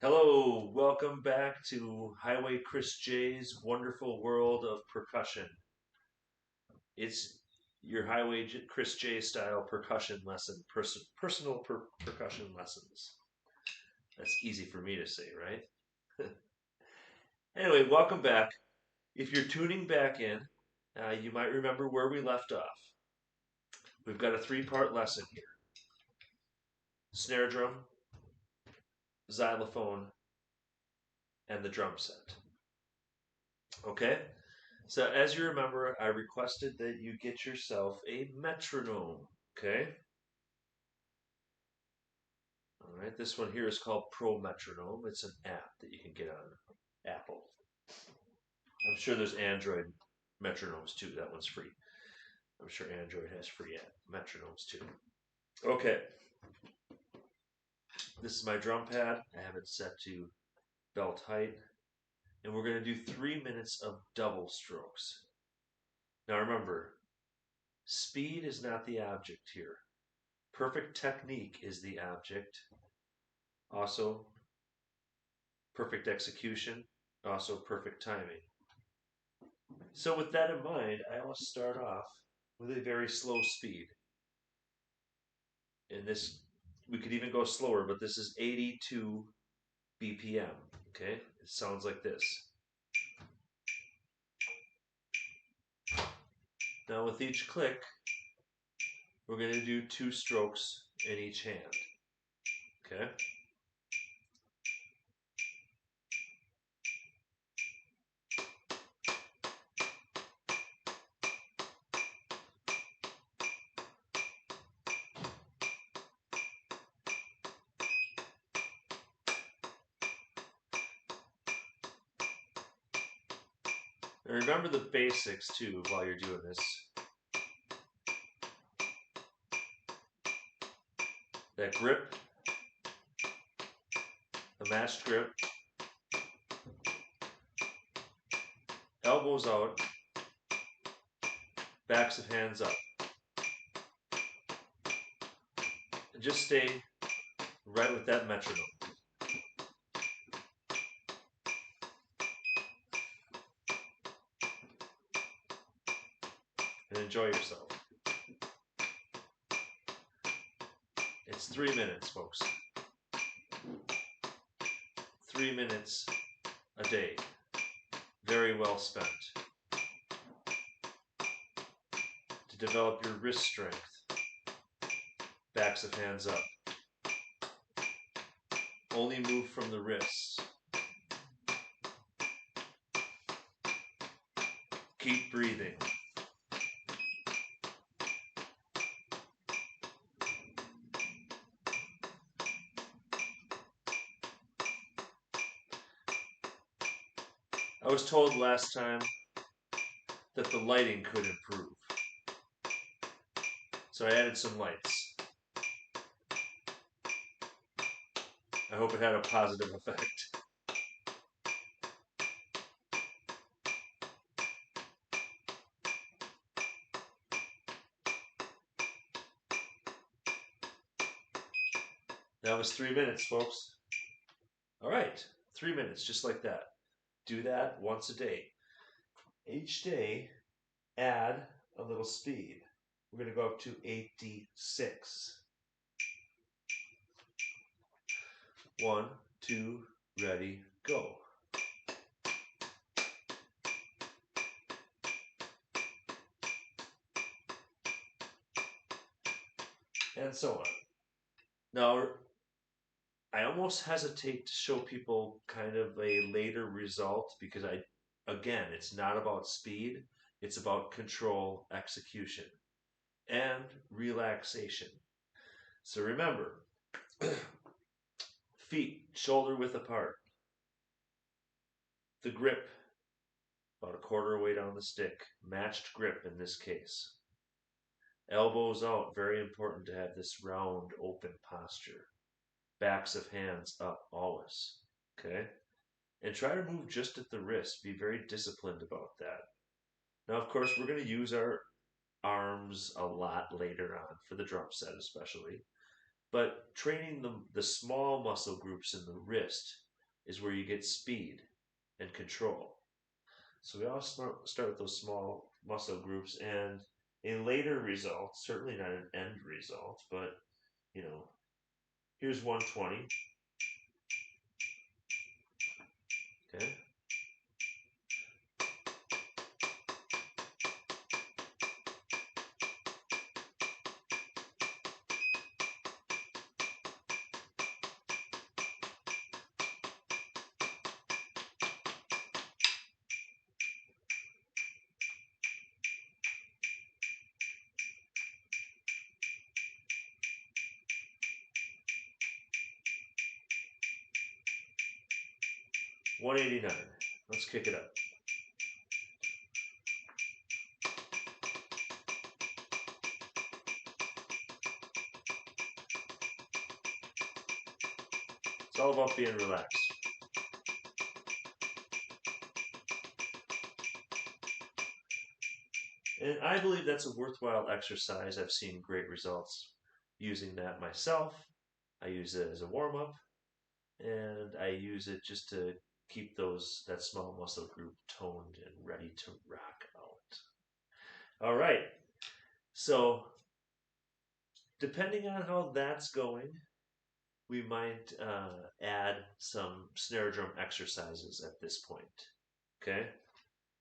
Hello, welcome back to Highway Chris J's wonderful world of percussion. It's your Chris J style percussion lesson, personal percussion lessons. That's easy for me to say, right? Anyway, welcome back. If you're tuning back in, you might remember where we left off. We've got a three-part lesson here: snare drum, xylophone, and the drum set. Okay? So, as you remember, I requested that you get yourself a metronome. Okay? All right, this one here is called Pro Metronome. It's an app that you can get on Apple. I'm sure there's Android metronomes too. That one's free. I'm sure Android has free metronomes too. Okay, this is my drum pad. I have it set to belt height, and we're going to do 3 minutes of double strokes. Now remember, speed is not the object here. Perfect technique is the object. Also, perfect execution. Also, perfect timing. So, with that in mind, I will start off with a very slow speed. And this, we could even go slower, but this is 82 BPM. Okay, it sounds like this. Now, with each click, we're going to do 2 strokes in each hand. Okay. And remember the basics too while you're doing this. That grip, the matched grip, elbows out, backs of hands up. And just stay right with that metronome. And enjoy yourself. It's 3 minutes, folks. 3 minutes a day. Very well spent. To develop your wrist strength. Backs of hands up. Only move from the wrists. Keep breathing. I was told last time that the lighting could improve. So I added some lights. I hope it had a positive effect. That was 3 minutes, folks. All right, 3 minutes, just like that. Do that once a day. Each day, add a little speed. We're going to go up to 86. 1, 2, ready, go. And so on. Now, I almost hesitate to show people kind of a later result because again, it's not about speed, it's about control, execution, and relaxation. So remember, feet shoulder width apart, the grip about a quarter way down the stick, matched grip in this case. Elbows out, very important to have this round, open posture. Backs of hands up always. Okay? And try to move just at the wrist. Be very disciplined about that. Now, of course, we're going to use our arms a lot later on for the drum set, especially. But training the small muscle groups in the wrist is where you get speed and control. So we all start with those small muscle groups, and a later result, certainly not an end result, but you know, here's 120. Okay. 189. Let's kick it up. It's all about being relaxed. And I believe that's a worthwhile exercise. I've seen great results using that myself. I use it as a warm up, and I use it just to keep that small muscle group toned and ready to rock out. All right. So, depending on how that's going, we might add some snare drum exercises at this point. Okay?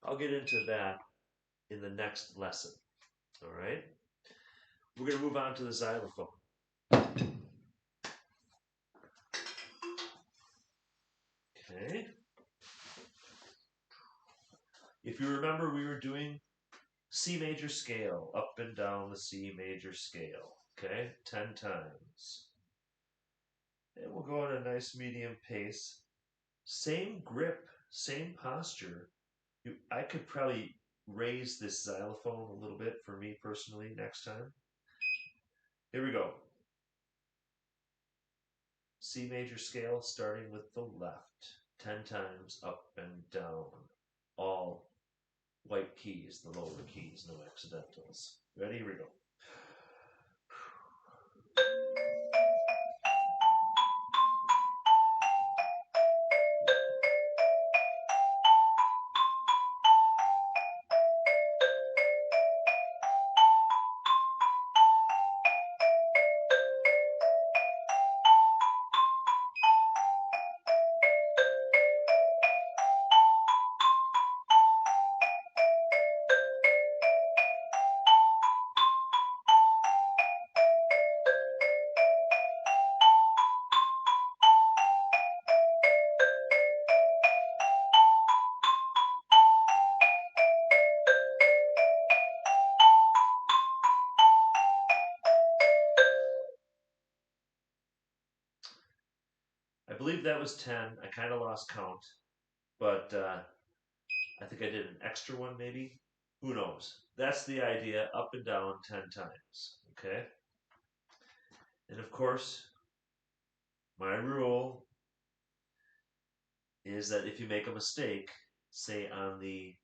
I'll get into that in the next lesson. All right? We're going to move on to the xylophone. Okay? If you remember, we were doing C major scale, up and down the C major scale. Okay? 10 times. And we'll go at a nice medium pace. Same grip, same posture. I could probably raise this xylophone a little bit for me personally next time. Here we go. C major scale starting with the left. 10 times up and down. All white keys, the lower keys, no accidentals. Ready? Here we go. I believe that was 10. I kind of lost count, but I think I did an extra one maybe. Who knows? That's the idea, up and down 10 times. Okay? And of course, my rule is that if you make a mistake, say on the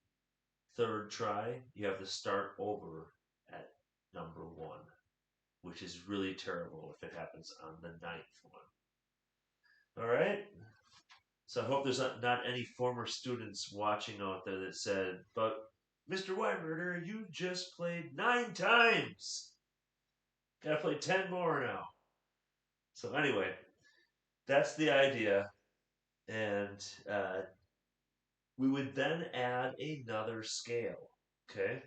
third try, you have to start over at number 1, which is really terrible if it happens on the 9th one. All right? So I hope there's not any former students watching out there that said, but Mr. Weinberger, you just played 9 times. Gotta play 10 more now. So anyway, that's the idea. And we would then add another scale. Okay?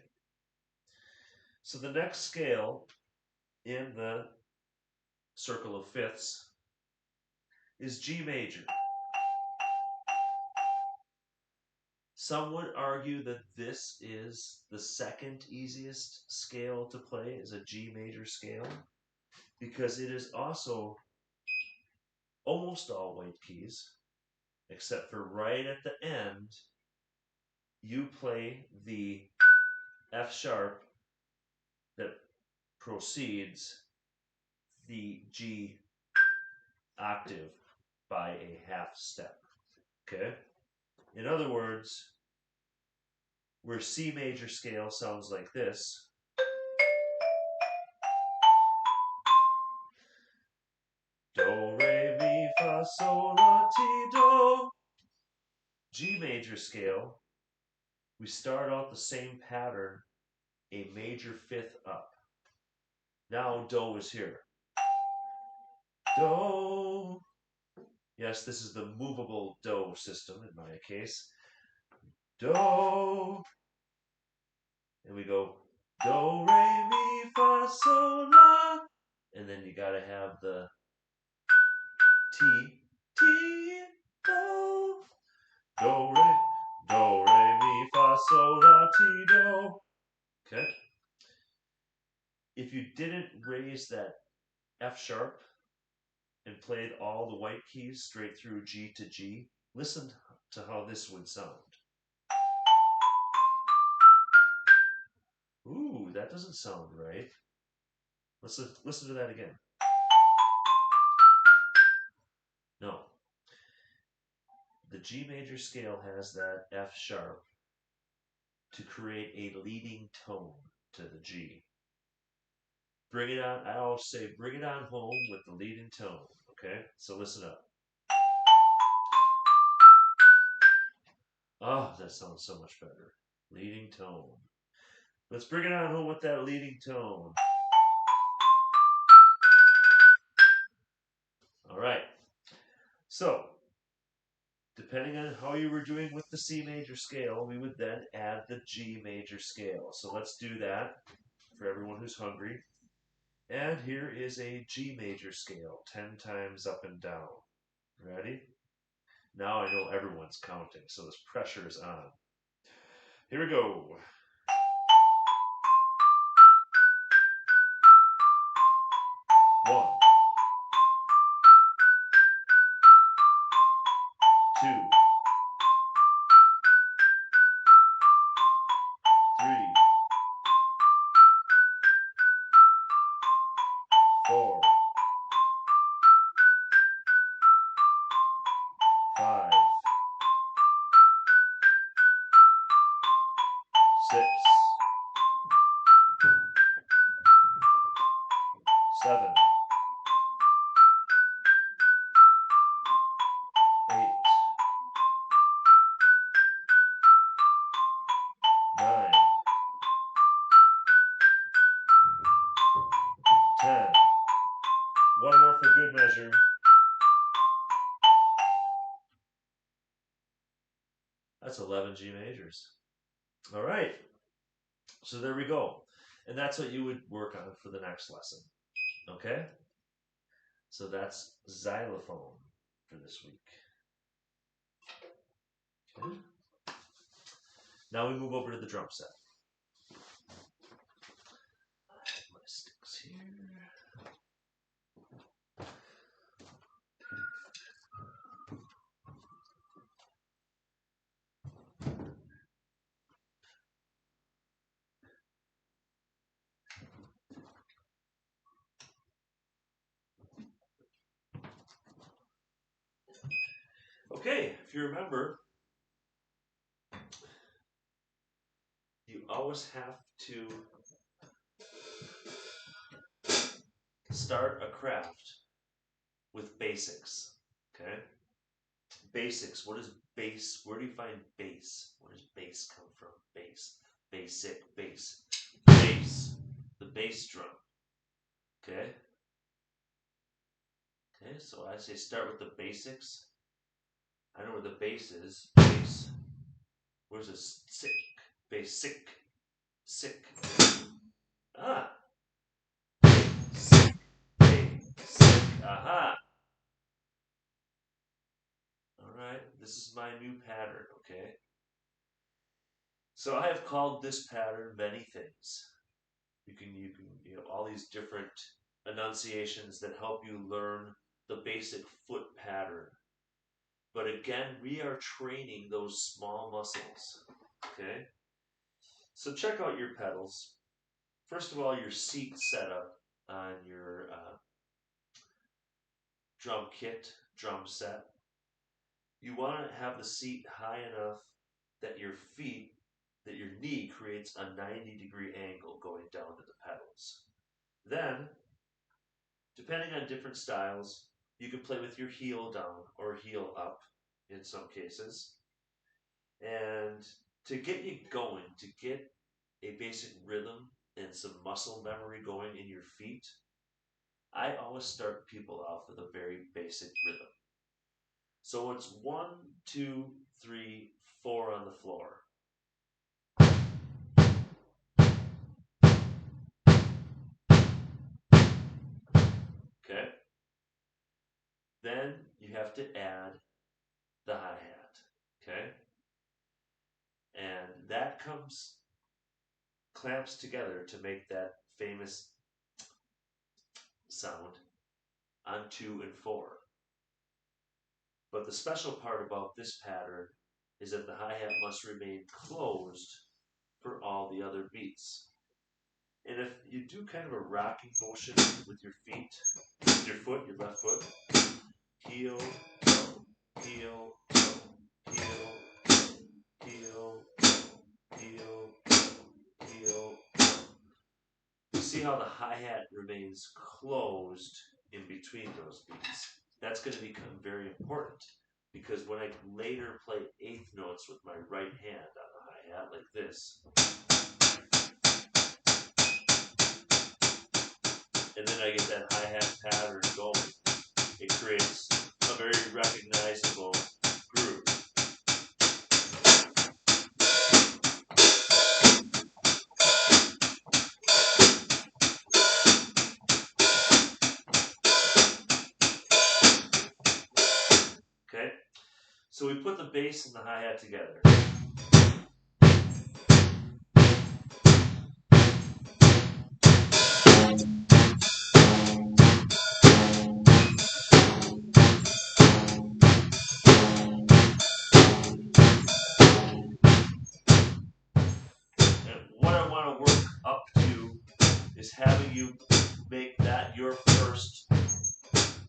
So the next scale in the circle of fifths is G major. Some would argue that this is the second easiest scale to play, is a G major scale, because it is also almost all white keys, except for right at the end, you play the F sharp that precedes the G octave by a half step. Okay? In other words, where C major scale sounds like this, do, re, mi, fa, sol, la, ti, do, G major scale, we start out the same pattern, a major fifth up. Now Do is here. Do. Yes, this is the movable Do system in my case. Do. And we go Do, Re, Mi, Fa, Sol, La. And then you gotta have the T, Do. Do, Re, Mi, Fa, Sol, La, Ti, Do. Okay? If you didn't raise that F sharp and played all the white keys straight through G to G, listen to how this would sound. Ooh, that doesn't sound right. Let's listen to that again. No. The G major scale has that F sharp to create a leading tone to the G. Bring it on, I always say, bring it on home with the leading tone, okay? So listen up. Oh, that sounds so much better. Leading tone. Let's bring it on home with that leading tone. All right. So, depending on how you were doing with the C major scale, we would then add the G major scale. So let's do that for everyone who's hungry. And here is a G major scale, 10 times up and down. Ready? Now I know everyone's counting, so this pressure is on. Here we go. 1, 2, 3, 4, 5, 6, 7, 8, 9, 10. One more for good measure. That's 11 G majors. All right. So there we go. And that's what you would work on for the next lesson. Okay? So that's xylophone for this week. Okay. Now we move over to the drum set. I have my sticks here. Okay, if you remember, you always have to start a craft with basics. Okay? Basics. What is bass? Where do you find bass? Where does bass come from? Bass. Basic. Bass. Bass. The bass drum. Okay? Okay, so I say start with the basics. I know where the bass is. Bass. Where's this? Sick. Basic. Sick. Ah. Sick. Basic. Aha. Alright, this is my new pattern, okay? So I have called this pattern many things. You have all these different enunciations that help you learn the basic foot pattern. But again, we are training those small muscles, okay? So check out your pedals. First of all, your seat setup on your drum kit, drum set. You want to have the seat high enough that your knee creates a 90-degree angle going down to the pedals. Then, depending on different styles, you can play with your heel down or heel up in some cases. And to get you going, to get a basic rhythm and some muscle memory going in your feet, I always start people off with a very basic rhythm. So it's 1, 2, 3, 4 on the floor. Okay? Then you have to add the hi-hat. Okay? And that clamps together to make that famous sound on 2 and 4. But the special part about this pattern is that the hi-hat must remain closed for all the other beats. And if you do kind of a rocking motion with your feet, with your foot, your left foot, heel, toe, heel, toe, heel, heel, heel, heel. You see how the hi-hat remains closed in between those beats. That's going to become very important because when I later play eighth notes with my right hand on the hi-hat like this, and then I get that hi-hat pattern going, it creates a very recognizable groove. Okay? So we put the bass and the hi-hat together. And what I want to work up to is having you make that your first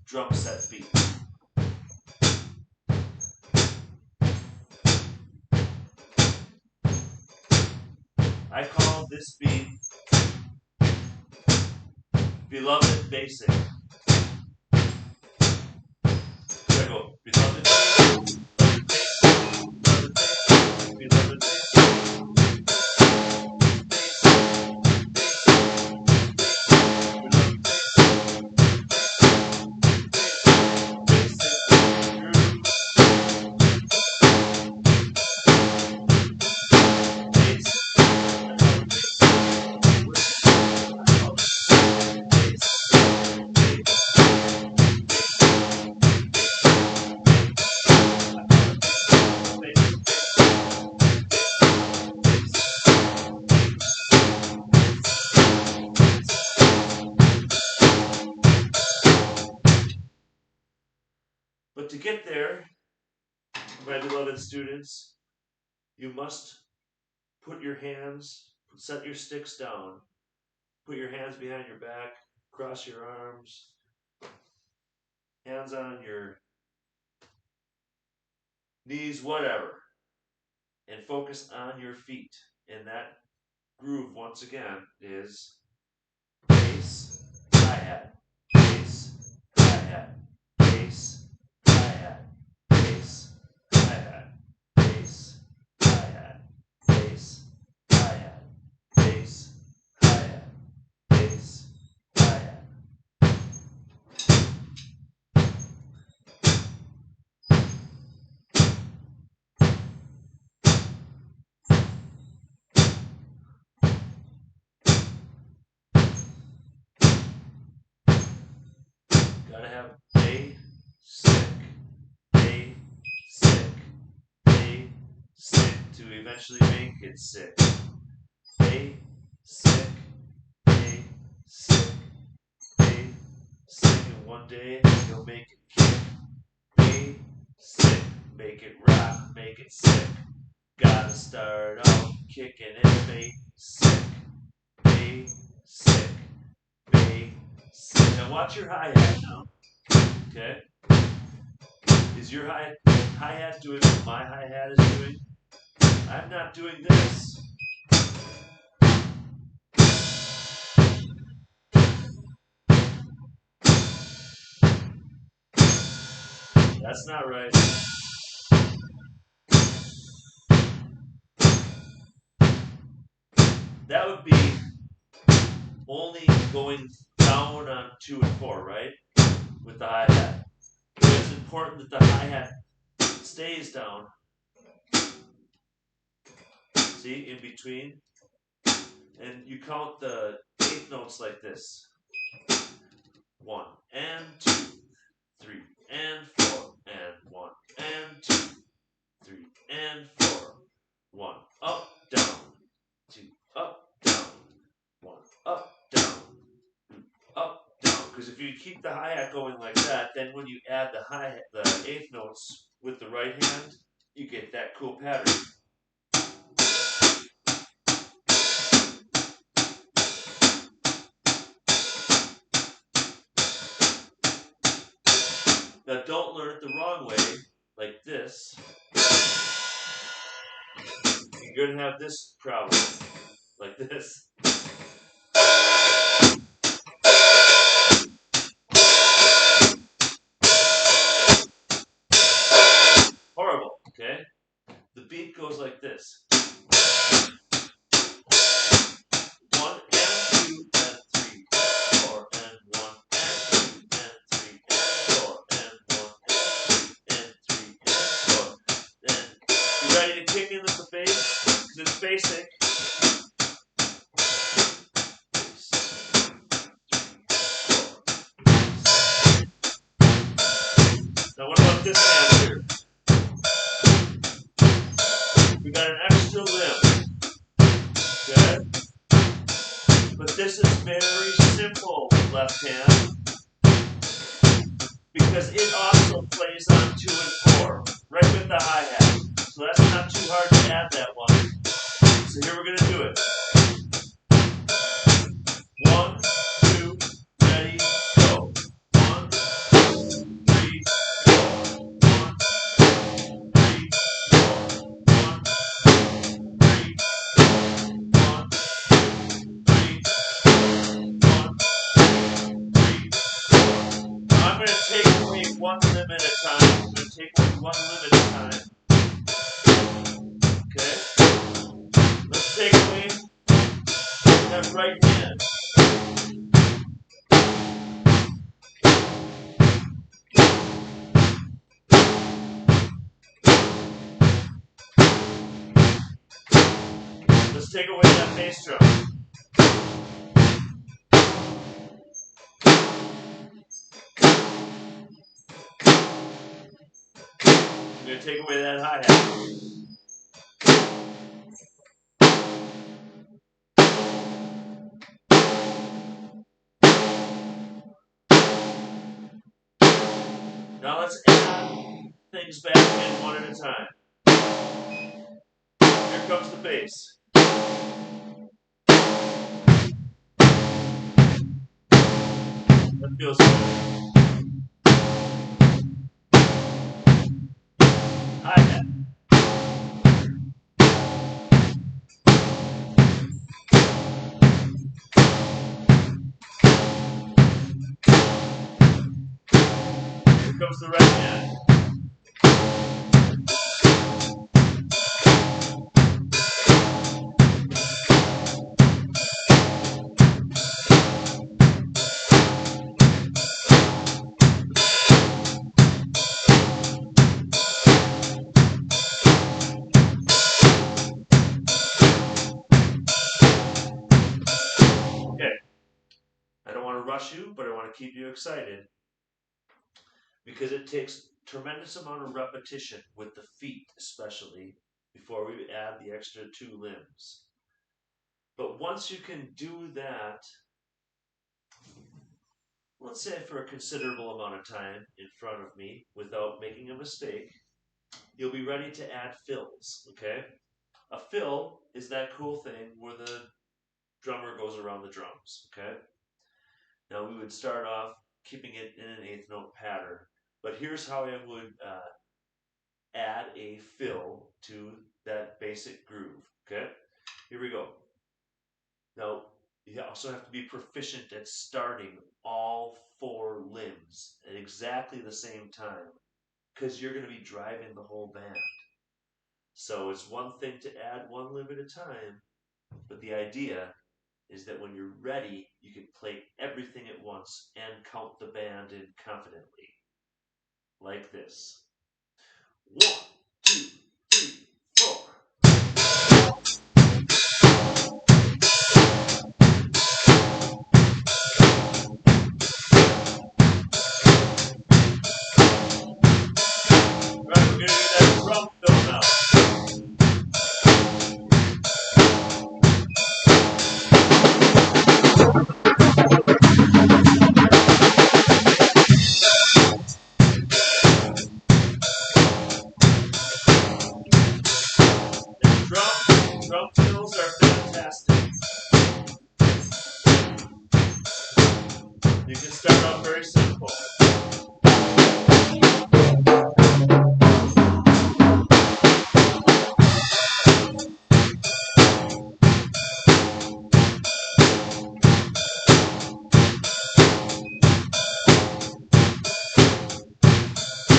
drum set beat. I call this beat Beloved Basic. I go, Beloved Basic, Beloved Basic, Beloved Basic, But to get there, my beloved students, you must put your hands, set your sticks down, put your hands behind your back, cross your arms, hands on your knees, whatever, and focus on your feet. And that groove, once again, is bass, hi-hat, bass, hi-hat, bass, hi-hat, bass, hi-hat, bass, hi-hat, bass, hi-hat, bass, hi-hat, bass, hi-hat. Gotta have basic, basic, basic to eventually make it sick. Basic, basic, basic, and one day you'll make it kick. Basic, make it rock, make it sick. Gotta start off kicking it basic, basic, basic. Now watch your hi-hat now. Okay? Is your hi-hat doing what my hi-hat is doing? I'm not doing this. That's not right. only going down on 2 and 4, right? With the hi-hat. It's important that the hi-hat stays down. See, in between. And you count the 8 notes like this. 1 and 2, 3 and 4, and 1 and 2, 3 and 4. 1 up, down, 2 up, down, 1 up, down, up, down. Because if you keep the hi-hat going like that, then when you add the hi-hat, the eighth notes with the right hand, you get that cool pattern. Now don't learn it the wrong way, like this. You're going to have this problem, like this. Horrible, okay? The beat goes like this. 1 and 2 and 3 and 4 and 1 and 2 and 3 and 4 and 1 and 2 and 3 and 4. Then you ready to kick in with the bass? Because it's basic. Now what about this hand here? We got an extra limb. Okay? But this is very simple, left hand. Because it also plays on 2 and 4, right with the hi-hat. So that's not too hard to add that one. So here we're going to do it. 1, 2, ready, go. 1, 2, 3, 4. 1, 2, 3, 4. 1, 2, 3, 1, 2, 3, 1, 2, 3, 4. Now I'm going to take away one limb at a time. I'm going to take away one limb at a time. Okay? Let's take away that right hand. Let's take away that bass drum. I'm going to take away that hi-hat. Now let's add things back in one at a time. Here comes the bass. That feels good. Hi-hat. Here comes the right hand. Okay. I don't want to rush you, but I want to keep you excited because it takes tremendous amount of repetition with the feet, especially before we add the extra 2 limbs. But once you can do that, let's say for a considerable amount of time in front of me without making a mistake, you'll be ready to add fills, okay? A fill is that cool thing where the drummer goes around the drums, okay? Now we would start off keeping it in an eighth note pattern, but here's how I would add a fill to that basic groove, okay? Here we go. Now, you also have to be proficient at starting all 4 limbs at exactly the same time because you're going to be driving the whole band. So it's one thing to add one limb at a time, but the idea is that when you're ready, you can play everything at once and count the band in confidently. Like this. 1, 2, 3, 4. Right, we're gonna do that drum fill now. And drum fills are fantastic. You can start out very simple.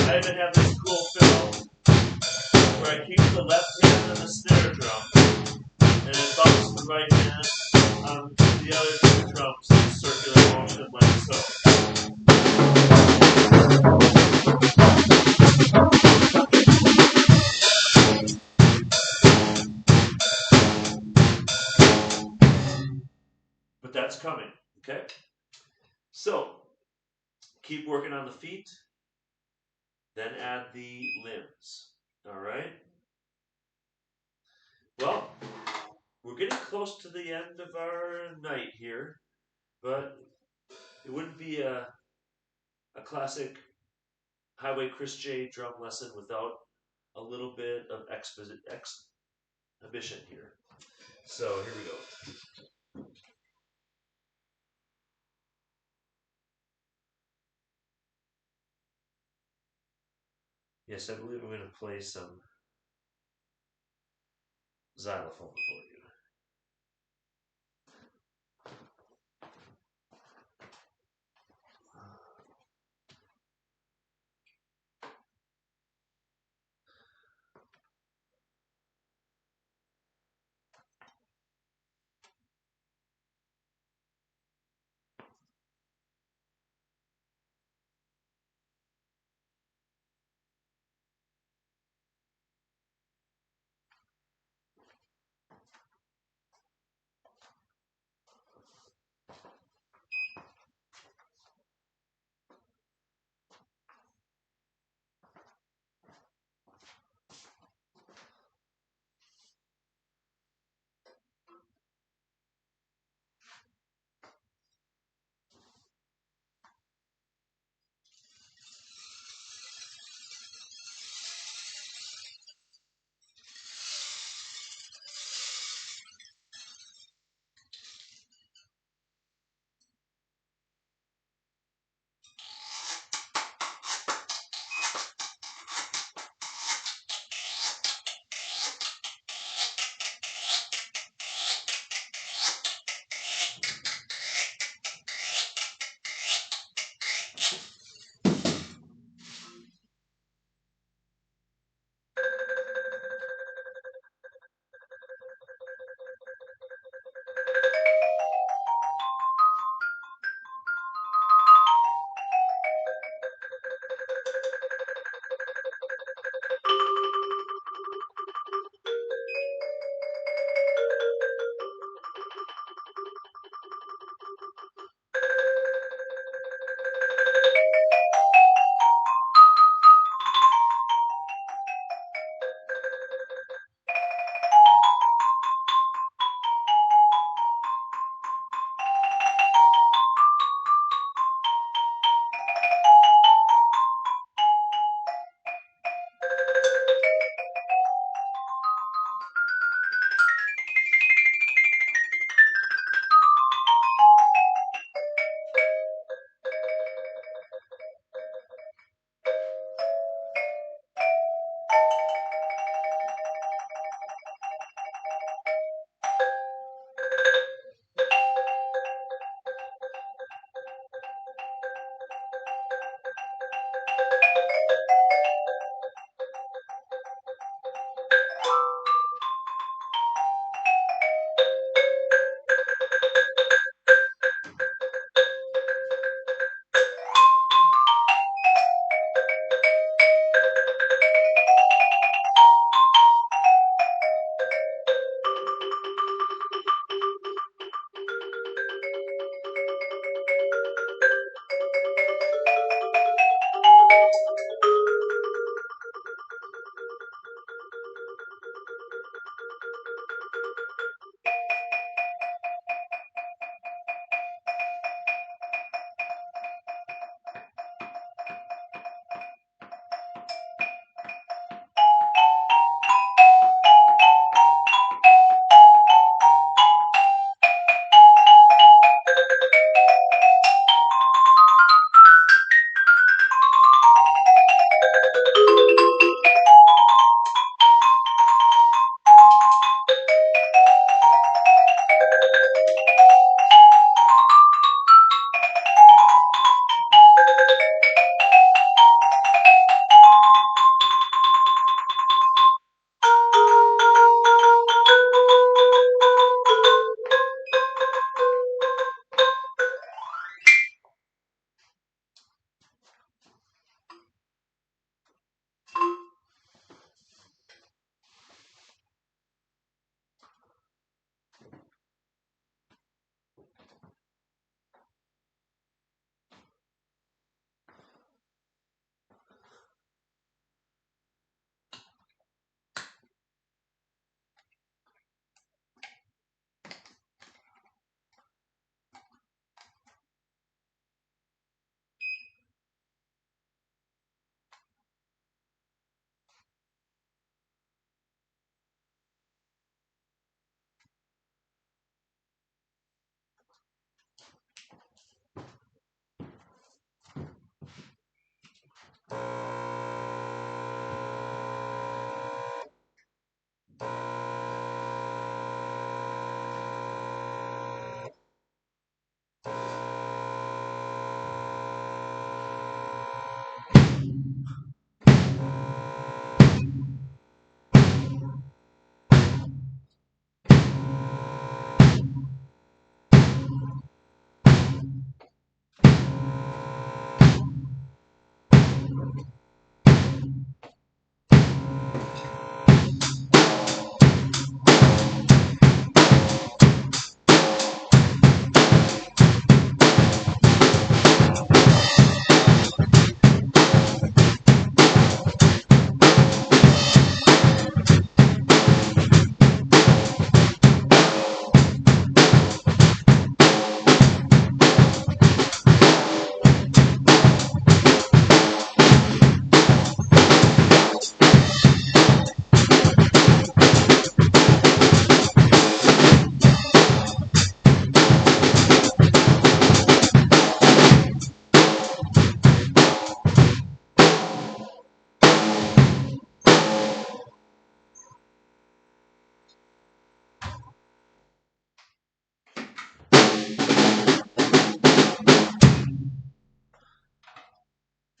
I even have this cool fill where I keep the left hand on the snare drum and I bounce the right hand on the other two drums in circular motion like so. But that's coming, okay? So, keep working on the feet, then add the limbs, all right? Well, we're getting close to the end of our night here, but it wouldn't be a classic Highway Chris J drum lesson without a little bit of exhibition here. So here we go. Yes, I believe I'm going to play some xylophone for you.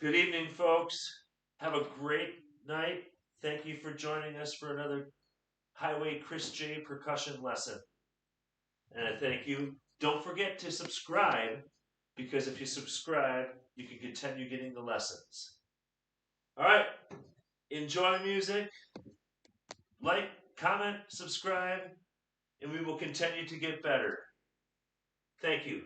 Good evening, folks. Have a great night. Thank you for joining us for another Highway Chris J percussion lesson. And I thank you. Don't forget to subscribe, because if you subscribe, you can continue getting the lessons. All right. Enjoy music. Like, comment, subscribe, and we will continue to get better. Thank you.